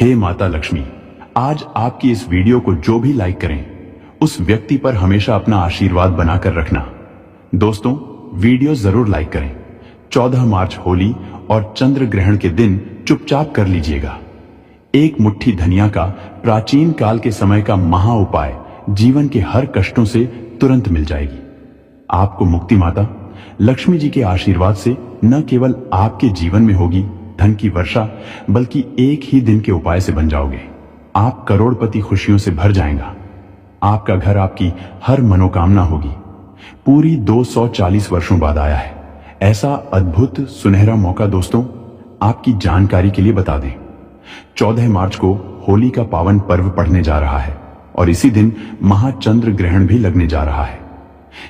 हे माता लक्ष्मी, आज आपकी इस वीडियो को जो भी लाइक करें उस व्यक्ति पर हमेशा अपना आशीर्वाद बनाकर रखना। दोस्तों, वीडियो जरूर लाइक करें। 14 मार्च होली और चंद्र ग्रहण के दिन चुपचाप कर लीजिएगा। एक मुट्ठी धनिया का प्राचीन काल के समय का महा उपाय जीवन के हर कष्टों से तुरंत मिल जाएगी। आपको मुक्ति माता लक्ष्मी जी के आशीर्वाद से न केवल आपके जीवन में होगी धन की वर्षा, बल्कि एक ही दिन के उपाय से बन जाओगे। आप करोड़पति खुशियों से भर जाएगा। आपका घर आपकी हर मनोकामना होगी। पूरी 240 वर्षों बाद आया है ऐसा अद्भुत सुनहरा मौका। दोस्तों, आपकी जानकारी के लिए बता दें, 14 मार्च को होली का पावन पर्व पड़ने जा रहा है और इसी दिन महाचंद्र ग्रहण भी लगने जा रहा है।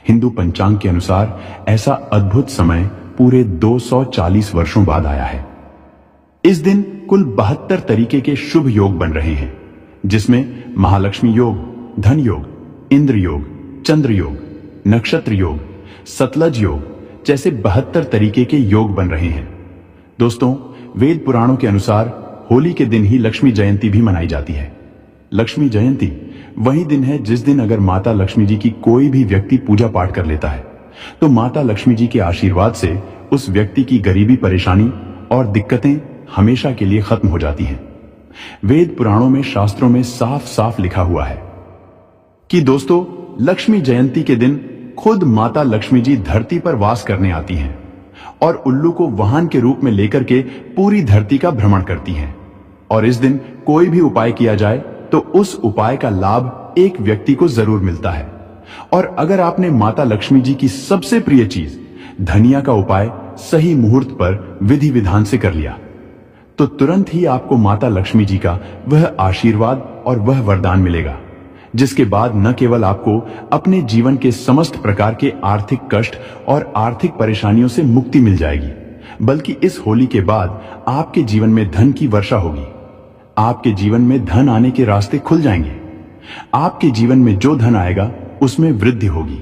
हिंदू पंचांग के अनुसार ऐसा अद्भुत समय पूरे 240 वर्षों बाद आया है। इस दिन कुल 72 तरीके के शुभ योग बन रहे हैं, जिसमें महालक्ष्मी योग, धन योग, इंद्र योग, चंद्र योग, नक्षत्र योग, सतलज योग जैसे 72 तरीके के योग बन रहे हैं। दोस्तों, वेद पुराणों के अनुसार होली के दिन ही लक्ष्मी जयंती भी मनाई जाती है। लक्ष्मी जयंती वही दिन है जिस दिन अगर माता लक्ष्मी जी की कोई भी व्यक्ति पूजा पाठ कर लेता है तो माता लक्ष्मी जी के आशीर्वाद से उस व्यक्ति की गरीबी, परेशानी और दिक्कतें हमेशा के लिए खत्म हो जाती हैं। वेद पुराणों में, शास्त्रों में साफ साफ लिखा हुआ है कि दोस्तों, लक्ष्मी जयंती के दिन खुद माता लक्ष्मी जी धरती पर वास करने आती हैं और उल्लू को वाहन के रूप में लेकर के पूरी धरती का भ्रमण करती हैं। और इस दिन कोई भी उपाय किया जाए तो उस उपाय का लाभ एक व्यक्ति को जरूर मिलता है। और अगर आपने माता लक्ष्मी जी की सबसे प्रिय चीज धनिया का उपाय सही मुहूर्त पर विधि विधान से कर लिया तो तुरंत ही आपको माता लक्ष्मी जी का वह आशीर्वाद और वह वरदान मिलेगा, जिसके बाद न केवल आपको अपने जीवन के समस्त प्रकार के आर्थिक कष्ट और आर्थिक परेशानियों से मुक्ति मिल जाएगी, बल्कि इस होली के बाद आपके जीवन में धन की वर्षा होगी। आपके जीवन में धन आने के रास्ते खुल जाएंगे। आपके जीवन में जो धन आएगा उसमें वृद्धि होगी।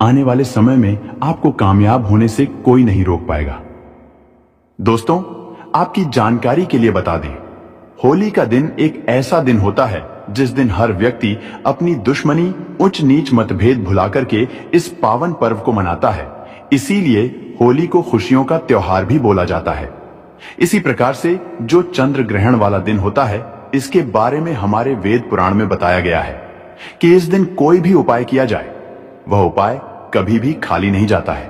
आने वाले समय में आपको कामयाब होने से कोई नहीं रोक पाएगा। दोस्तों, आपकी जानकारी के लिए बता दें, होली का दिन एक ऐसा दिन होता है जिस दिन हर व्यक्ति अपनी दुश्मनी, उच्च नीच मतभेद भुला करके इस पावन पर्व को मनाता है। इसीलिए होली को खुशियों का त्योहार भी बोला जाता है। इसी प्रकार से जो चंद्र ग्रहण वाला दिन होता है, इसके बारे में हमारे वेद पुराण में बताया गया है कि इस दिन कोई भी उपाय किया जाए, वह उपाय कभी भी खाली नहीं जाता है।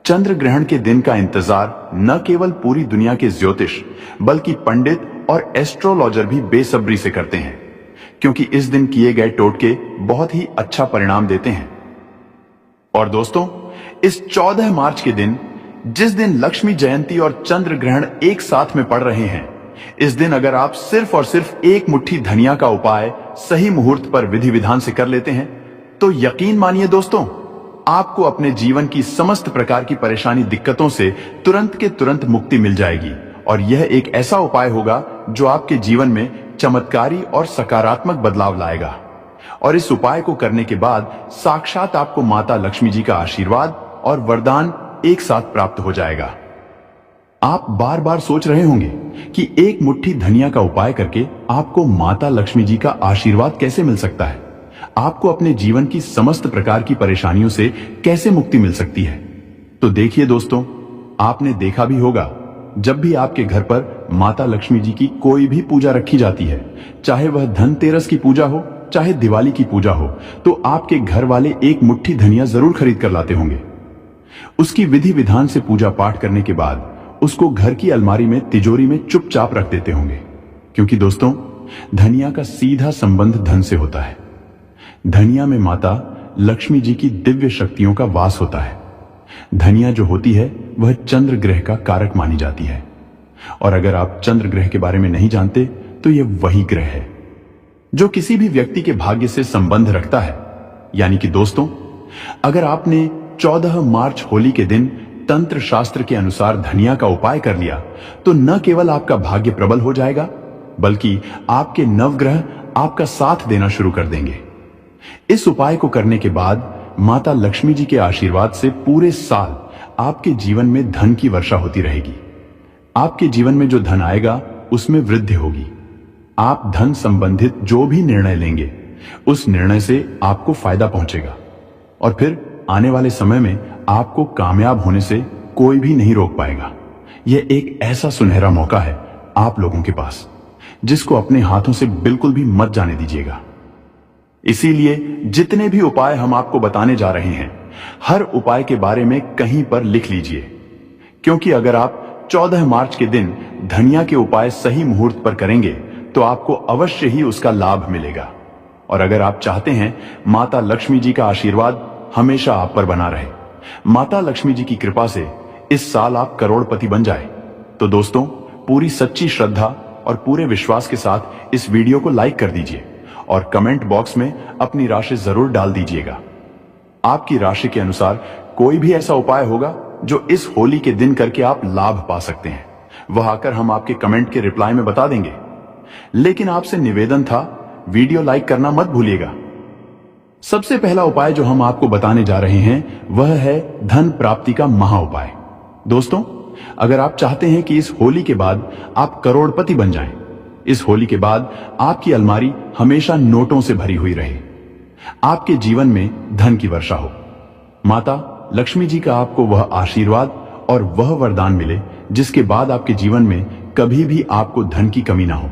चंद्र ग्रहण के दिन का इंतजार न केवल पूरी दुनिया के ज्योतिष, बल्कि पंडित और एस्ट्रोलॉजर भी बेसब्री से करते हैं, क्योंकि इस दिन किए गए टोटके बहुत ही अच्छा परिणाम देते हैं। और दोस्तों, इस 14 मार्च के दिन, जिस दिन लक्ष्मी जयंती और चंद्र ग्रहण एक साथ में पड़ रहे हैं, इस दिन अगर आप सिर्फ और सिर्फ एक मुट्ठी धनिया का उपाय सही मुहूर्त पर विधि विधान से कर लेते हैं तो यकीन मानिए दोस्तों, आपको अपने जीवन की समस्त प्रकार की परेशानी, दिक्कतों से तुरंत के तुरंत मुक्ति मिल जाएगी। और यह एक ऐसा उपाय होगा जो आपके जीवन में चमत्कारी और सकारात्मक बदलाव लाएगा। और इस उपाय को करने के बाद साक्षात आपको माता लक्ष्मी जी का आशीर्वाद और वरदान एक साथ प्राप्त हो जाएगा। आप बार बार सोच रहे होंगे कि एक मुट्ठी धनिया का उपाय करके आपको माता लक्ष्मी जी का आशीर्वाद कैसे मिल सकता है, आपको अपने जीवन की समस्त प्रकार की परेशानियों से कैसे मुक्ति मिल सकती है। तो देखिए दोस्तों, आपने देखा भी होगा, जब भी आपके घर पर माता लक्ष्मी जी की कोई भी पूजा रखी जाती है, चाहे वह धनतेरस की पूजा हो, चाहे दिवाली की पूजा हो, तो आपके घर वाले एक मुट्ठी धनिया जरूर खरीद कर लाते होंगे। उसकी विधि विधान से पूजा पाठ करने के बाद उसको घर की अलमारी में, तिजोरी में चुपचाप रख देते होंगे, क्योंकि दोस्तों, धनिया का सीधा संबंध धन से होता है। धनिया में माता लक्ष्मी जी की दिव्य शक्तियों का वास होता है। धनिया जो होती है वह चंद्र ग्रह का कारक मानी जाती है। और अगर आप चंद्र ग्रह के बारे में नहीं जानते तो यह वही ग्रह है जो किसी भी व्यक्ति के भाग्य से संबंध रखता है। यानी कि दोस्तों, अगर आपने 14 मार्च होली के दिन तंत्र शास्त्र के अनुसार धनिया का उपाय कर लिया तो न केवल आपका भाग्य प्रबल हो जाएगा, बल्कि आपके नवग्रह आपका साथ देना शुरू कर देंगे। इस उपाय को करने के बाद माता लक्ष्मी जी के आशीर्वाद से पूरे साल आपके जीवन में धन की वर्षा होती रहेगी। आपके जीवन में जो धन आएगा उसमें वृद्धि होगी। आप धन संबंधित जो भी निर्णय लेंगे उस निर्णय से आपको फायदा पहुंचेगा और फिर आने वाले समय में आपको कामयाब होने से कोई भी नहीं रोक पाएगा। यह एक ऐसा सुनहरा मौका है आप लोगों के पास, जिसको अपने हाथों से बिल्कुल भी मत जाने दीजिएगा। इसीलिए जितने भी उपाय हम आपको बताने जा रहे हैं, हर उपाय के बारे में कहीं पर लिख लीजिए, क्योंकि अगर आप 14 मार्च के दिन धनिया के उपाय सही मुहूर्त पर करेंगे तो आपको अवश्य ही उसका लाभ मिलेगा। और अगर आप चाहते हैं माता लक्ष्मी जी का आशीर्वाद हमेशा आप पर बना रहे, माता लक्ष्मी जी की कृपा से इस साल आप करोड़पति बन जाए, तो दोस्तों पूरी सच्ची श्रद्धा और पूरे विश्वास के साथ इस वीडियो को लाइक कर दीजिए और कमेंट बॉक्स में अपनी राशि जरूर डाल दीजिएगा। आपकी राशि के अनुसार कोई भी ऐसा उपाय होगा जो इस होली के दिन करके आप लाभ पा सकते हैं, वह आकर हम आपके कमेंट के रिप्लाई में बता देंगे। लेकिन आपसे निवेदन था, वीडियो लाइक करना मत भूलिएगा। सबसे पहला उपाय जो हम आपको बताने जा रहे हैं वह है धन प्राप्ति का महा उपाय। दोस्तों, अगर आप चाहते हैं कि इस होली के बाद आप करोड़पति बन जाएं, इस होली के बाद आपकी अलमारी हमेशा नोटों से भरी हुई रहे, आपके जीवन में धन की वर्षा हो, माता लक्ष्मी जी का आपको वह आशीर्वाद और वह वरदान मिले जिसके बाद आपके जीवन में कभी भी आपको धन की कमी ना हो,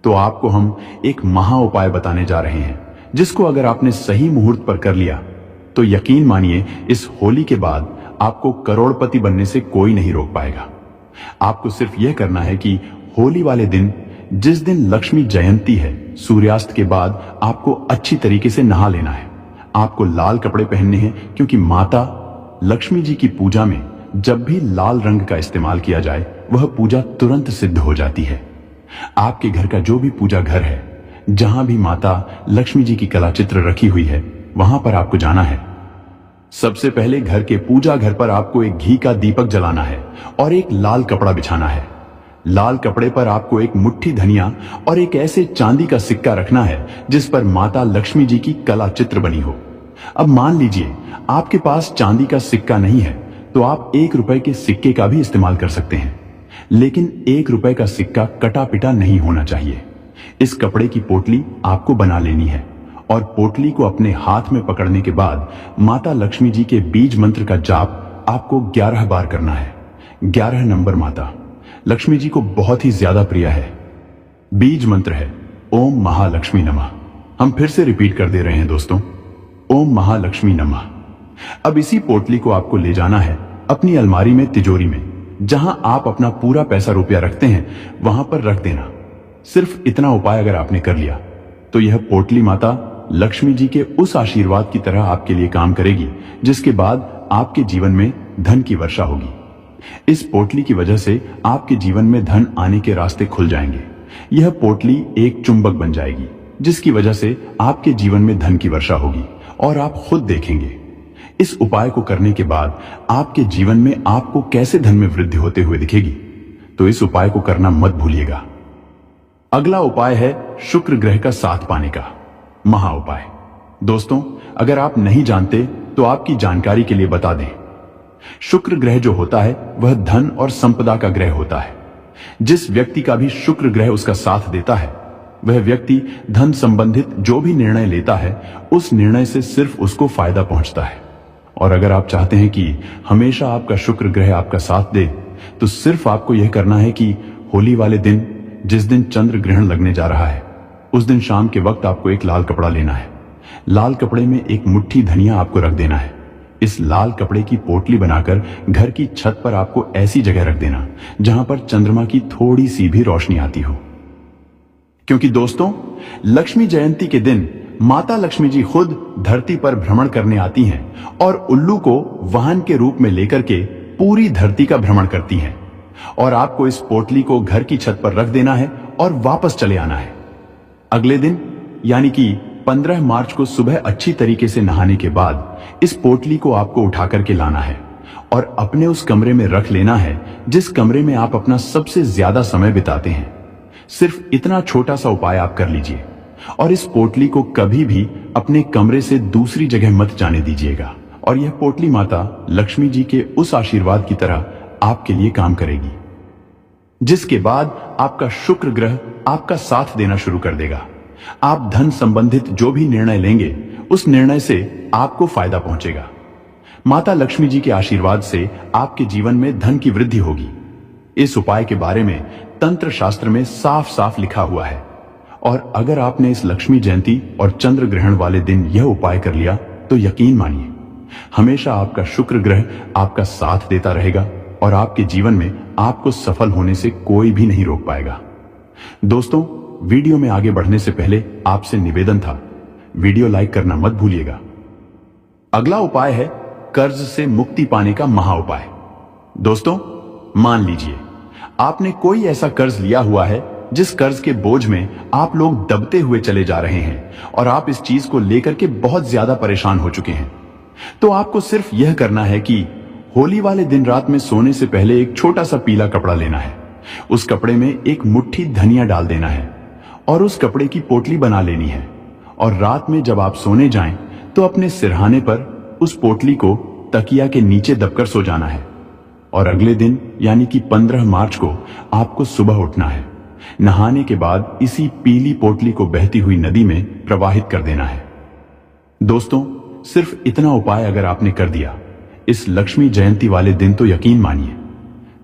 तो आपको हम एक महा उपाय बताने जा रहे हैं, जिसको अगर आपने सही मुहूर्त पर कर लिया तो यकीन मानिए इस होली के बाद आपको करोड़पति बनने से कोई नहीं रोक पाएगा। आपको सिर्फ यह करना है कि होली वाले दिन, जिस दिन लक्ष्मी जयंती है, सूर्यास्त के बाद आपको अच्छी तरीके से नहा लेना है। आपको लाल कपड़े पहनने हैं, क्योंकि माता लक्ष्मी जी की पूजा में जब भी लाल रंग का इस्तेमाल किया जाए वह पूजा तुरंत सिद्ध हो जाती है। आपके घर का जो भी पूजा घर है, जहां भी माता लक्ष्मी जी की कला चित्र रखी हुई है, वहां पर आपको जाना है। सबसे पहले घर के पूजा घर पर आपको एक घी का दीपक जलाना है और एक लाल कपड़ा बिछाना है। लाल कपड़े पर आपको एक मुट्ठी धनिया और एक ऐसे चांदी का सिक्का रखना है जिस पर माता लक्ष्मी जी की कला चित्र बनी हो। अब मान लीजिए आपके पास चांदी का सिक्का नहीं है, तो आप 1 रुपए के सिक्के का भी इस्तेमाल कर सकते हैं, लेकिन 1 रुपए का सिक्का कटा पिटा नहीं होना चाहिए। इस कपड़े की पोटली आपको बना लेनी है और पोटली को अपने हाथ में पकड़ने के बाद माता लक्ष्मी जी के बीज मंत्र का जाप आपको 11 बार करना है। 11 नंबर माता लक्ष्मी जी को बहुत ही ज्यादा प्रिय है। बीज मंत्र है ओम महालक्ष्मी नमः। हम फिर से रिपीट कर दे रहे हैं दोस्तों, ओम महालक्ष्मी नमः। अब इसी पोटली को आपको ले जाना है अपनी अलमारी में, तिजोरी में, जहां आप अपना पूरा पैसा रुपया रखते हैं वहां पर रख देना। सिर्फ इतना उपाय अगर आपने कर लिया तो यह पोटली माता लक्ष्मी जी के उस आशीर्वाद की तरह आपके लिए काम करेगी, जिसके बाद आपके जीवन में धन की वर्षा होगी। इस पोटली की वजह से आपके जीवन में धन आने के रास्ते खुल जाएंगे। यह पोटली एक चुंबक बन जाएगी, जिसकी वजह से आपके जीवन में धन की वर्षा होगी और आप खुद देखेंगे। इस उपाय को करने के बाद आपके जीवन में आपको कैसे धन में वृद्धि होते हुए दिखेगी, तो इस उपाय को करना मत भूलिएगा। अगला उपाय है शुक्र ग्रह का साथ पाने का महा उपाय। दोस्तों, अगर आप नहीं जानते तो आपकी जानकारी के लिए बता दें, शुक्र ग्रह जो होता है वह धन और संपदा का ग्रह होता है। जिस व्यक्ति का भी शुक्र ग्रह उसका साथ देता है, वह व्यक्ति धन संबंधित जो भी निर्णय लेता है उस निर्णय से सिर्फ उसको फायदा पहुंचता है। और अगर आप चाहते हैं कि हमेशा आपका शुक्र ग्रह आपका साथ दे, तो सिर्फ आपको यह करना है कि होली वाले दिन, जिस दिन चंद्र ग्रहण लगने जा रहा है, उस दिन शाम के वक्त आपको एक लाल कपड़ा लेना है। लाल कपड़े में एक मुट्ठी धनिया आपको रख देना है। इस लाल कपड़े की पोटली बनाकर घर की छत पर आपको ऐसी जगह रख देना जहां पर चंद्रमा की थोड़ी सी भी रोशनी आती हो, क्योंकि दोस्तों लक्ष्मी जयंती के दिन माता लक्ष्मी जी खुद धरती पर भ्रमण करने आती हैं और उल्लू को वाहन के रूप में लेकर के पूरी धरती का भ्रमण करती हैं। और आपको इस पोटली को घर की छत पर रख देना है और वापस चले आना है। अगले दिन यानी कि 15 मार्च को सुबह अच्छी तरीके से नहाने के बाद इस पोटली को आपको उठा करके लाना है और अपने उस कमरे में रख लेना है जिस कमरे में आप अपना सबसे ज्यादा समय बिताते हैं। सिर्फ इतना छोटा सा उपाय आप कर लीजिए और इस पोटली को कभी भी अपने कमरे से दूसरी जगह मत जाने दीजिएगा। और यह पोटली माता लक्ष्मी जी के उस आशीर्वाद की तरह आपके लिए काम करेगी। जिसके बाद आपका शुक्र ग्रह आपका साथ देना शुरू कर देगा। आप धन संबंधित जो भी निर्णय लेंगे उस निर्णय से आपको फायदा पहुंचेगा। माता लक्ष्मी जी के आशीर्वाद से आपके जीवन में धन की वृद्धि होगी। इस उपाय के बारे में तंत्र शास्त्र में साफ साफ लिखा हुआ है, और अगर आपने इस लक्ष्मी जयंती और चंद्र ग्रहण वाले दिन यह उपाय कर लिया तो यकीन मानिए हमेशा आपका शुक्र ग्रह आपका साथ देता रहेगा और आपके जीवन में आपको सफल होने से कोई भी नहीं रोक पाएगा। दोस्तों, वीडियो में आगे बढ़ने से पहले आपसे निवेदन था, वीडियो लाइक करना मत भूलिएगा। अगला उपाय है कर्ज से मुक्ति पाने का महा उपाय। दोस्तों, मान लीजिए आपने कोई ऐसा कर्ज लिया हुआ है जिस कर्ज के बोझ में आप लोग दबते हुए चले जा रहे हैं और आप इस चीज को लेकर के बहुत ज्यादा परेशान हो चुके हैं। तो आपको सिर्फ यह करना है कि होली वाले दिन रात में सोने से पहले एक छोटा सा पीला कपड़ा लेना है। उस कपड़े में एक मुट्ठी धनिया डाल देना है और उस कपड़े की पोटली बना लेनी है, और रात में जब आप सोने जाएं तो अपने सिरहाने पर उस पोटली को तकिया के नीचे दबकर सो जाना है। और अगले दिन यानी कि 15 मार्च को आपको सुबह उठना है। नहाने के बाद इसी पीली पोटली को बहती हुई नदी में प्रवाहित कर देना है। दोस्तों, सिर्फ इतना उपाय अगर आपने कर दिया इस लक्ष्मी जयंती वाले दिन तो यकीन मानिए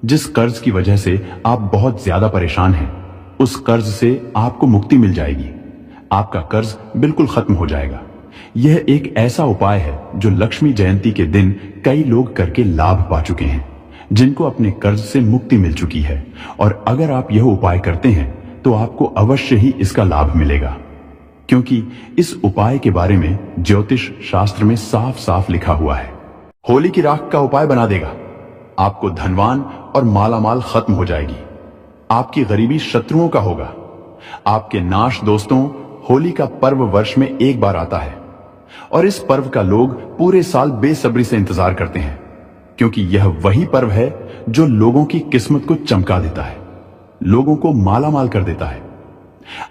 जिस कर्ज की वजह से आप बहुत ज्यादा परेशान हैं उस कर्ज से आपको मुक्ति मिल जाएगी। आपका कर्ज बिल्कुल खत्म हो जाएगा। यह एक ऐसा उपाय है जो लक्ष्मी जयंती के दिन कई लोग करके लाभ पा चुके हैं, जिनको अपने कर्ज से मुक्ति मिल चुकी है। और अगर आप यह उपाय करते हैं तो आपको अवश्य ही इसका लाभ मिलेगा, क्योंकि इस उपाय के बारे में ज्योतिष शास्त्र में साफ साफ लिखा हुआ है। होली की राख का उपाय बना देगा, आपको धनवान और मालामाल खत्म हो जाएगी। आपकी गरीबी शत्रुओं का होगा। आपके नाश दोस्तों, होली का पर्व वर्ष में एक बार आता है और इस पर्व का लोग पूरे साल बेसब्री से इंतजार करते हैं, क्योंकि यह वही पर्व है जो लोगों की किस्मत को चमका देता है, लोगों को मालामाल कर देता है।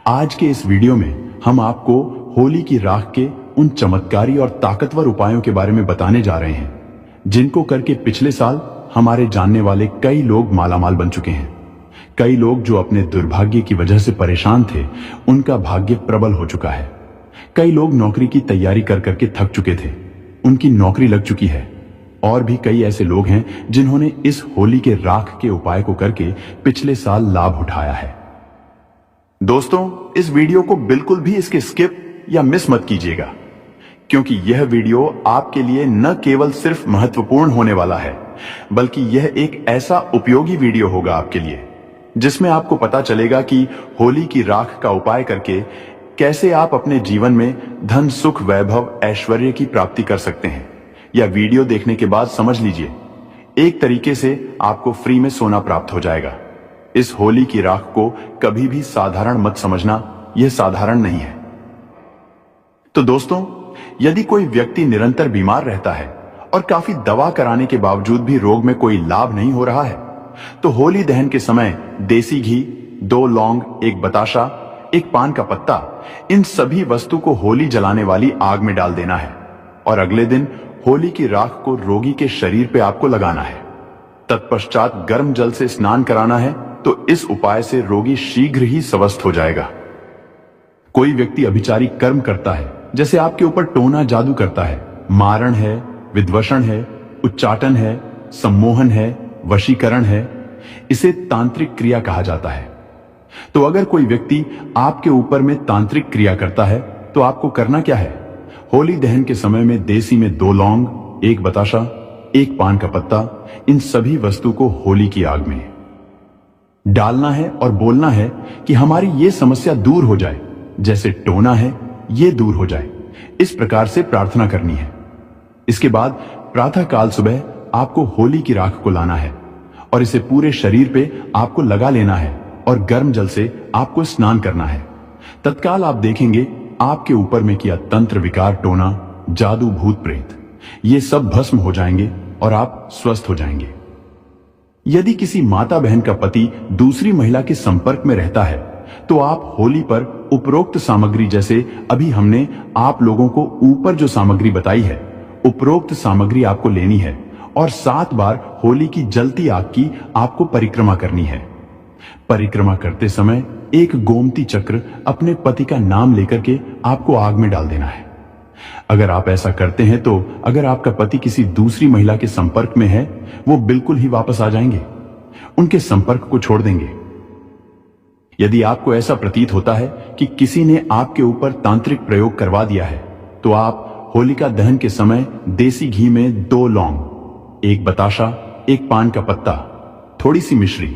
आज के इस वीडियो में हम आपको होली की राख के उन चमत्कारी और ताकतवर उपायों के बारे में बताने जा रहे हैं जिनको करके पिछले साल हमारे जानने वाले कई लोग मालामाल बन चुके हैं। कई लोग जो अपने दुर्भाग्य की वजह से परेशान थे उनका भाग्य प्रबल हो चुका है। कई लोग नौकरी की तैयारी कर करके थक चुके थे, उनकी नौकरी लग चुकी है। और भी कई ऐसे लोग हैं जिन्होंने इस होली के राख के उपाय को करके पिछले साल लाभ उठाया है। दोस्तों, इस वीडियो को बिल्कुल भी इसके स्किप या मिस मत कीजिएगा, क्योंकि यह वीडियो आपके लिए न केवल सिर्फ महत्वपूर्ण होने वाला है, बल्कि यह एक ऐसा उपयोगी वीडियो होगा आपके लिए जिसमें आपको पता चलेगा कि होली की राख का उपाय करके कैसे आप अपने जीवन में धन, सुख, वैभव, ऐश्वर्य की प्राप्ति कर सकते हैं। यह वीडियो देखने के बाद समझ लीजिए एक तरीके से आपको फ्री में सोना प्राप्त हो जाएगा। इस होली की राख को कभी भी साधारण मत समझना, यह साधारण नहीं है। तो दोस्तों, यदि कोई व्यक्ति निरंतर बीमार रहता है और काफी दवा कराने के बावजूद भी रोग में कोई लाभ नहीं हो रहा है, तो होली दहन के समय देसी घी, 2 लौंग, 1 बताशा, 1 पान का पत्ता, इन सभी वस्तु को होली जलाने वाली आग में डाल देना है और अगले दिन होली की राख को रोगी के शरीर पे आपको लगाना है। तत्पश्चात गर्म जल से स्नान कराना है, तो इस उपाय से रोगी शीघ्र ही स्वस्थ हो जाएगा। कोई व्यक्ति अभिचारी कर्म करता है, जैसे आपके ऊपर टोना जादू करता है, मारण है, विद्वषण है, उच्चाटन है, सम्मोहन है, वशीकरण है, इसे तांत्रिक क्रिया कहा जाता है। तो अगर कोई व्यक्ति आपके ऊपर में तांत्रिक क्रिया करता है तो आपको करना क्या है? होली दहन के समय में देसी में 2 लौंग, 1 बताशा, 1 पान का पत्ता, इन सभी वस्तु को होली की आग में डालना है और बोलना है कि हमारी ये समस्या दूर हो जाए, जैसे टोना है ये दूर हो जाए। इस प्रकार से प्रार्थना करनी है। इसके बाद प्रातः काल सुबह आपको होली की राख को लाना है और इसे पूरे शरीर पे आपको लगा लेना है और गर्म जल से आपको स्नान करना है। तत्काल आप देखेंगे आपके ऊपर में किया तंत्र, विकार, टोना, जादू, भूत, प्रेत, ये सब भस्म हो जाएंगे और आप स्वस्थ हो जाएंगे। यदि किसी माता बहन का पति दूसरी महिला के संपर्क में रहता है तो आप होली पर उपरोक्त सामग्री, जैसे अभी हमने आप लोगों को ऊपर जो सामग्री बताई है, उपरोक्त सामग्री आपको लेनी है और 7 बार होली की जलती आग की आपको परिक्रमा करनी है। परिक्रमा करते समय एक गोमती चक्र अपने पति का नाम लेकर के आपको आग में डाल देना है। अगर आप ऐसा करते हैं तो अगर आपका पति किसी दूसरी महिला के संपर्क में है, वो बिल्कुल ही वापस आ जाएंगे, उनके संपर्क को छोड़ देंगे। यदि आपको ऐसा प्रतीत होता है कि किसी ने आपके ऊपर तांत्रिक प्रयोग करवा दिया है, तो आप होलिका दहन के समय देसी घी में 2 लौंग, 1 बताशा, 1 पान का पत्ता, थोड़ी सी मिश्री,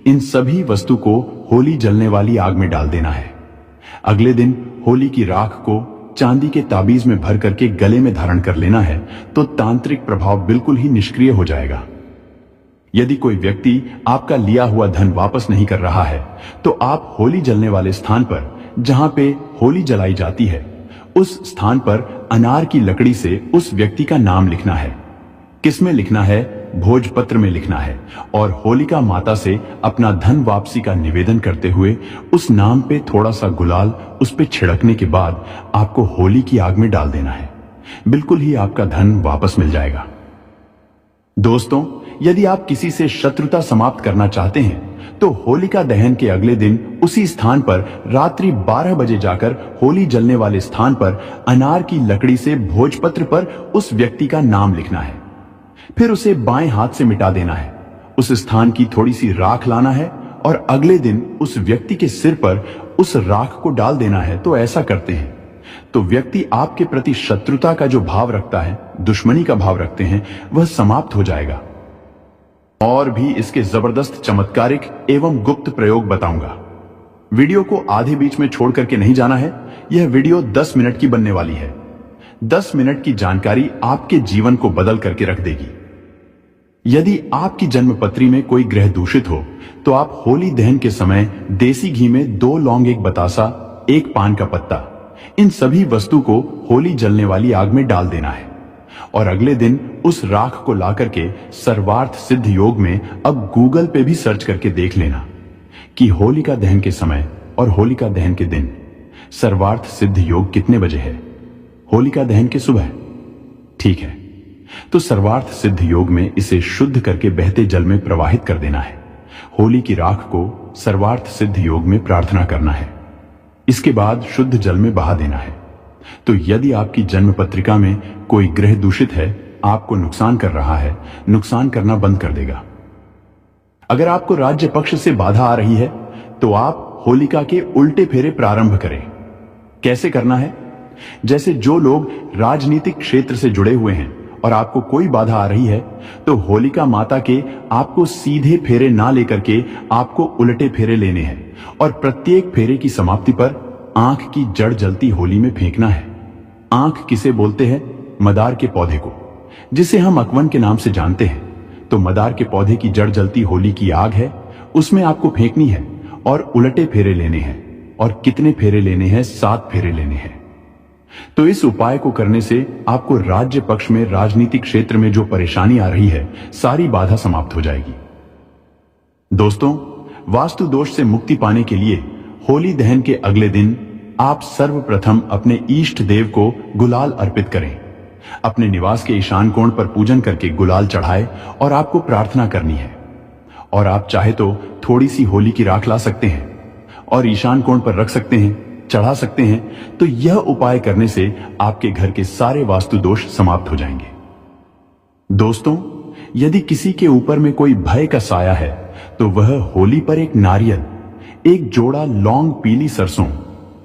इन सभी वस्तु को होली जलने वाली आग में डाल देना है। अगले दिन होली की राख को चांदी के ताबीज में भर करके गले में धारण कर लेना है, तो तांत्रिक प्रभाव बिल्कुल ही निष्क्रिय हो जाएगा। यदि कोई व्यक्ति आपका लिया हुआ धन वापस नहीं कर रहा है, तो आप होली जलने वाले स्थान पर जहां पे होली जलाई जाती है, उस स्थान पर अनार की लकड़ी से उस व्यक्ति का नाम लिखना है। किसमें लिखना है? भोजपत्र में लिखना है, और होलिका माता से अपना धन वापसी का निवेदन करते हुए उस नाम पे थोड़ा सा गुलाल उस पे छिड़कने के बाद आपको होली की आग में डाल देना है। बिल्कुल ही आपका धन वापस मिल जाएगा। दोस्तों, यदि आप किसी से शत्रुता समाप्त करना चाहते हैं, तो होलिका दहन के अगले दिन उसी स्थान पर रात्रि 12 बजे जाकर होली जलने वाले स्थान पर अनार की लकड़ी से भोजपत्र पर उस व्यक्ति का नाम लिखना है। फिर उसे बाएं हाथ से मिटा देना है। उस स्थान की थोड़ी सी राख लाना है और अगले दिन उस व्यक्ति के सिर पर उस राख को डाल देना है। तो ऐसा करते हैं तो व्यक्ति आपके प्रति शत्रुता का जो भाव रखता है, दुश्मनी का भाव रखते हैं, वह समाप्त हो जाएगा। और भी इसके जबरदस्त चमत्कारिक एवं गुप्त प्रयोग बताऊंगा। वीडियो को आधे बीच में छोड़ करके नहीं जाना है। यह वीडियो 10 मिनट की बनने वाली है। 10 मिनट की जानकारी आपके जीवन को बदल करके रख देगी। यदि आपकी जन्मपत्री में कोई ग्रह दूषित हो, तो आप होली दहन के समय देसी घी में 2 लौंग, 1 बतासा, 1 पान का पत्ता, इन सभी वस्तु को होली जलने वाली आग में डाल देना है। और अगले दिन उस राख को ला करके सर्वार्थ सिद्ध योग में अब गूगल पे भी सर्च करके देख लेना कि होलिका दहन के समय और होलिका दहन के दिन सर्वार्थ सिद्ध योग कितने बजे है। होलिका दहन के सुबह, ठीक है। तो सर्वार्थ सिद्ध योग में इसे शुद्ध करके बहते जल में प्रवाहित कर देना है। होली की राख को सर्वार्थ सिद्ध योग में प्रार्थना करना है। इसके बाद शुद्ध जल में बहा देना है। तो यदि आपकी जन्म पत्रिका में कोई ग्रह दूषित है, आपको नुकसान कर रहा है, नुकसान करना बंद कर देगा। अगर आपको राज्य पक्ष से बाधा आ रही है, तो आप होलिका के उल्टे फेरे प्रारंभ करें। कैसे करना है? जैसे जो लोग राजनीतिक क्षेत्र से जुड़े हुए हैं और आपको कोई बाधा आ रही है, तो होलिका माता के आपको सीधे फेरे ना लेकर के आपको उल्टे फेरे लेने हैं और प्रत्येक फेरे की समाप्ति पर आंख की जड़ जलती होली में फेंकना है। आंख किसे बोलते हैं? मदार के पौधे को, जिसे हम अकवन के नाम से जानते हैं। तो मदार के पौधे की जड़ जलती होली की आग है, उसमें आपको फेंकनी है और उलटे फेरे लेने हैं। और कितने फेरे लेने हैं? 7 फेरे लेने हैं। तो इस उपाय को करने से आपको राज्य पक्ष में राजनीतिक क्षेत्र में जो परेशानी आ रही है, सारी बाधा समाप्त हो जाएगी। दोस्तों, वास्तु दोष से मुक्ति पाने के लिए होली दहन के अगले दिन आप सर्वप्रथम अपने इष्ट देव को गुलाल अर्पित करें। अपने निवास के ईशान कोण पर पूजन करके गुलाल चढ़ाए और आपको प्रार्थना करनी है। और आप चाहे तो थोड़ी सी होली की राख ला सकते हैं और ईशान कोण पर रख सकते हैं, चढ़ा सकते हैं। तो यह उपाय करने से आपके घर के सारे वास्तु दोष समाप्त हो जाएंगे। दोस्तों, यदि किसी के ऊपर में कोई भय का साया है, तो वह होली पर एक नारियल, एक जोड़ा लौंग, पीली सरसों,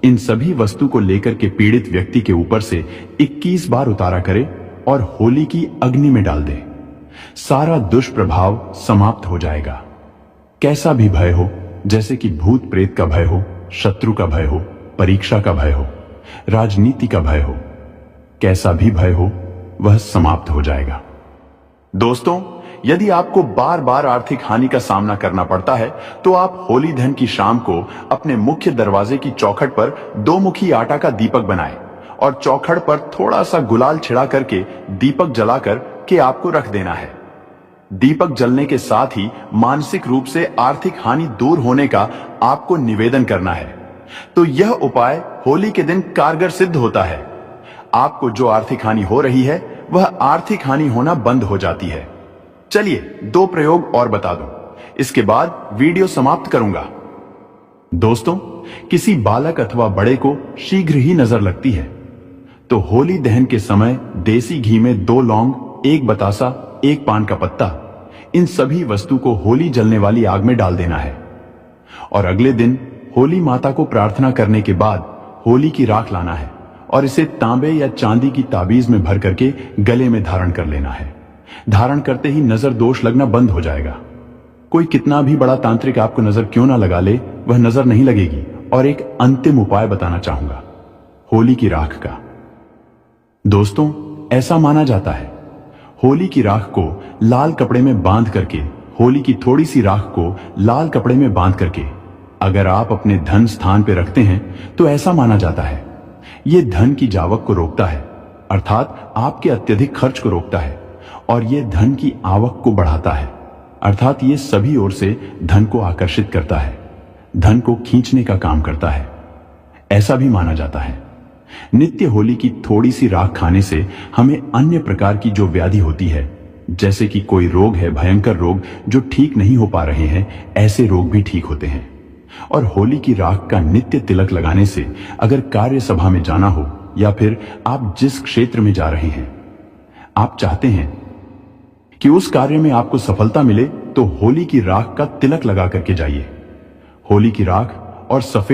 इन सभी वस्तु को लेकर के पीड़ित व्यक्ति के ऊपर से 21 बार उतारा करे और होली की अग्नि में डाल दे। सारा दुष्प्रभाव समाप्त हो जाएगा। कैसा भी भय हो, जैसे कि भूत प्रेत का भय हो, शत्रु का भय हो, परीक्षा का भय हो, राजनीति का भय हो, कैसा भी भय हो, वह समाप्त हो जाएगा। दोस्तों, यदि आपको बार बार आर्थिक हानि का सामना करना पड़ता है, तो आप होली दहन की शाम को अपने मुख्य दरवाजे की चौखट पर 2 मुखी आटा का दीपक बनाएं और चौखट पर थोड़ा सा गुलाल छिड़ा करके दीपक जलाकर के आपको रख देना है। दीपक जलने के साथ ही मानसिक रूप से आर्थिक हानि दूर होने का आपको निवेदन करना है। तो यह उपाय होली के दिन कारगर सिद्ध होता है। आपको जो आर्थिक हानि हो रही है, वह आर्थिक हानि होना बंद हो जाती है। चलिए 2 प्रयोग और बता दूं। इसके बाद वीडियो समाप्त करूंगा। दोस्तों, किसी बालक अथवा बड़े को शीघ्र ही नजर लगती है तो होली दहन के समय देसी घी में 2 लौंग, 1 बतासा, 1 पान का पत्ता, इन सभी वस्तु को होली जलने वाली आग में डाल देना है और अगले दिन होली माता को प्रार्थना करने के बाद होली की राख लाना है और इसे तांबे या चांदी की ताबीज में भर करके गले में धारण कर लेना है। धारण करते ही नजर दोष लगना बंद हो जाएगा। कोई कितना भी बड़ा तांत्रिक आपको नजर क्यों ना लगा ले, वह नजर नहीं लगेगी। और एक अंतिम उपाय बताना चाहूंगा होली की राख का। दोस्तों, ऐसा माना जाता है होली की राख को लाल कपड़े में बांध करके, होली की थोड़ी सी राख को लाल कपड़े में बांध करके अगर आप अपने धन स्थान पर रखते हैं तो ऐसा माना जाता है यह धन की जावक को रोकता है, अर्थात आपके अत्यधिक खर्च को रोकता है और यह धन की आवक को बढ़ाता है, अर्थात ये सभी ओर से धन को आकर्षित करता है, धन को खींचने का काम करता है। ऐसा भी माना जाता है नित्य होली की थोड़ी सी राख खाने से हमें अन्य प्रकार की जो व्याधि होती है, जैसे कि कोई रोग है, भयंकर रोग जो ठीक नहीं हो पा रहे हैं, ऐसे रोग भी ठीक होते हैं। और होली की राख का नित्य तिलक लगाने से अगर कार्य सभा में जाना हो या फिर आप जिस क्षेत्र में जा रहे हैं, आप चाहते हैं कि उस कार्य में आपको सफलता मिले, तो होली की राख का तिलक लगा करके जाइए। होली की राख और सफेद